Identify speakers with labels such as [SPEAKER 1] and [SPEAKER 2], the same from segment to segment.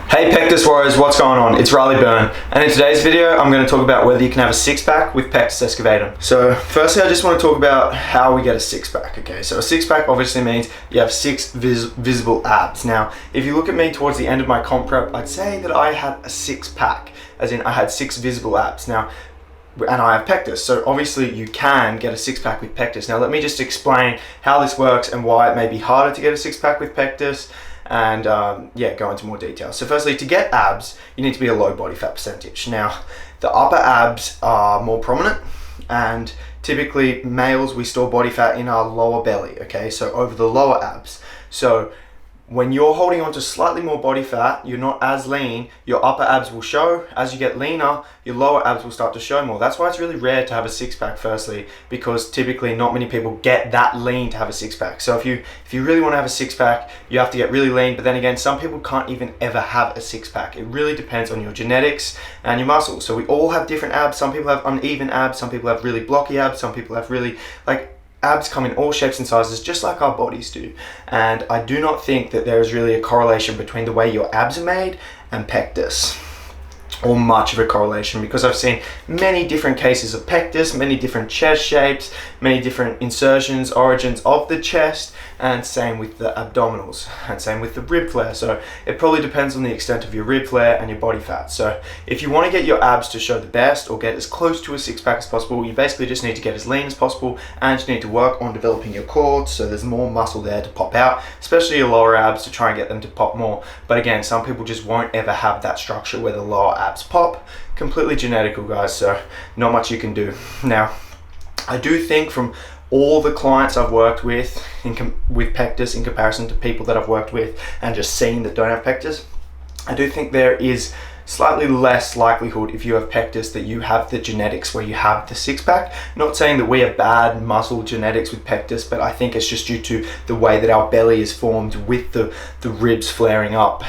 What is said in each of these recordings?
[SPEAKER 1] Hey Pectus Warriors, what's going on? It's Riley Byrne, and in today's video I'm going to talk about whether you can have a six-pack with Pectus Excavatum. So firstly I just want to talk about how we get a six-pack, okay? So a six-pack obviously means you have six visible abs. Now if you look at me towards the end of my comp prep, I'd say that I had a six-pack, as in I had six visible abs. Now, and I have Pectus, so obviously you can get a six-pack with Pectus. Now let me just explain how this works and why it may be harder to get a six-pack with Pectus, and go into more detail. So firstly, to get abs, you need to be a low body fat percentage. Now, the upper abs are more prominent, and typically males, we store body fat in our lower belly, okay? So over the lower abs. So when you're holding on to slightly more body fat, you're not as lean, your upper abs will show. As you get leaner, your lower abs will start to show more. That's why it's really rare to have a six-pack firstly, because typically not many people get that lean to have a six-pack. So if you really want to have a six-pack, you have to get really lean, but then again, some people can't even ever have a six-pack. It really depends on your genetics and your muscles. So we all have different abs. Some people have uneven abs, some people have really blocky abs, some people have really, abs come in all shapes and sizes, just like our bodies do. And I do not think that there is really a correlation between the way your abs are made and Pectus, or much of a correlation, because I've seen many different cases of Pectus, many different chest shapes, many different insertions, origins of the chest, and same with the abdominals, and same with the rib flare. So it probably depends on the extent of your rib flare and your body fat. So if you want to get your abs to show the best, or get as close to a six-pack as possible, you basically just need to get as lean as possible, and you need to work on developing your quads so there's more muscle there to pop out, especially your lower abs, to try and get them to pop more. But again, some people just won't ever have that structure where the lower abs pop. Completely genetical, guys, so not much you can do. Now, I do think from all the clients I've worked with with Pectus in comparison to people that I've worked with and just seen that don't have Pectus, I do think there is slightly less likelihood if you have Pectus that you have the genetics where you have the six-pack. Not saying that we have bad muscle genetics with Pectus, but I think it's just due to the way that our belly is formed with the ribs flaring up,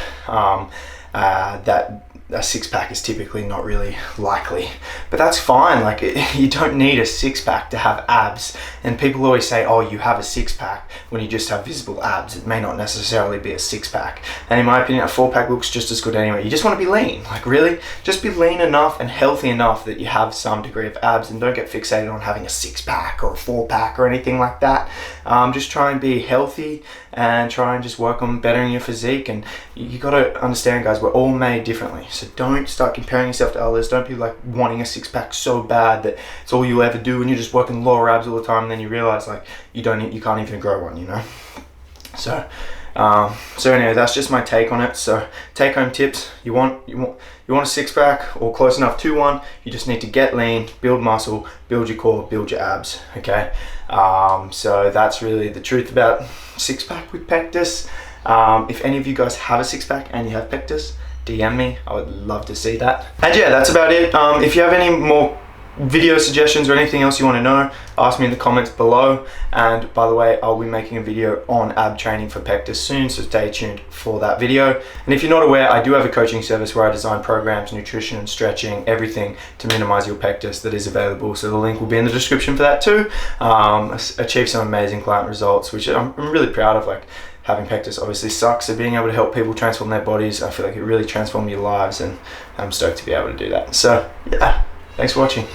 [SPEAKER 1] that a six-pack is typically not really likely. But that's fine. You don't need a six-pack to have abs, and people always say, oh, you have a six-pack when you just have visible abs. It may not necessarily be a six-pack, and in my opinion a four-pack looks just as good anyway. You just want to be lean, really just be lean enough and healthy enough that you have some degree of abs, and don't get fixated on having a six-pack or a four-pack or anything like that. Just try and be healthy and try and just work on bettering your physique. And you got to understand, guys, we're all made differently. So don't start comparing yourself to others. Don't be wanting a six-pack so bad that it's all you ever do and you're just working lower abs all the time, and then you realize you can't even grow one, you know. So anyway, that's just my take on it. So take home tips: you want a six-pack or close enough to one. You just need to get lean, build muscle, build your core, build your abs. Okay. So that's really the truth about six-pack with Pectus. If any of you guys have a six-pack and you have Pectus, DM me. I would love to see that. And yeah, that's about it. If you have any more video suggestions or anything else you want to know, ask me in the comments below. And by the way, I'll be making a video on ab training for Pectus soon, so stay tuned for that video. And if you're not aware, I do have a coaching service where I design programs, nutrition, stretching, everything to minimize your Pectus that is available. So the link will be in the description for that too. Achieve some amazing client results, which I'm really proud of. Having Pectus obviously sucks, so being able to help people transform their bodies, I feel like it really transformed your lives, and I'm stoked to be able to do that. So yeah, thanks for watching.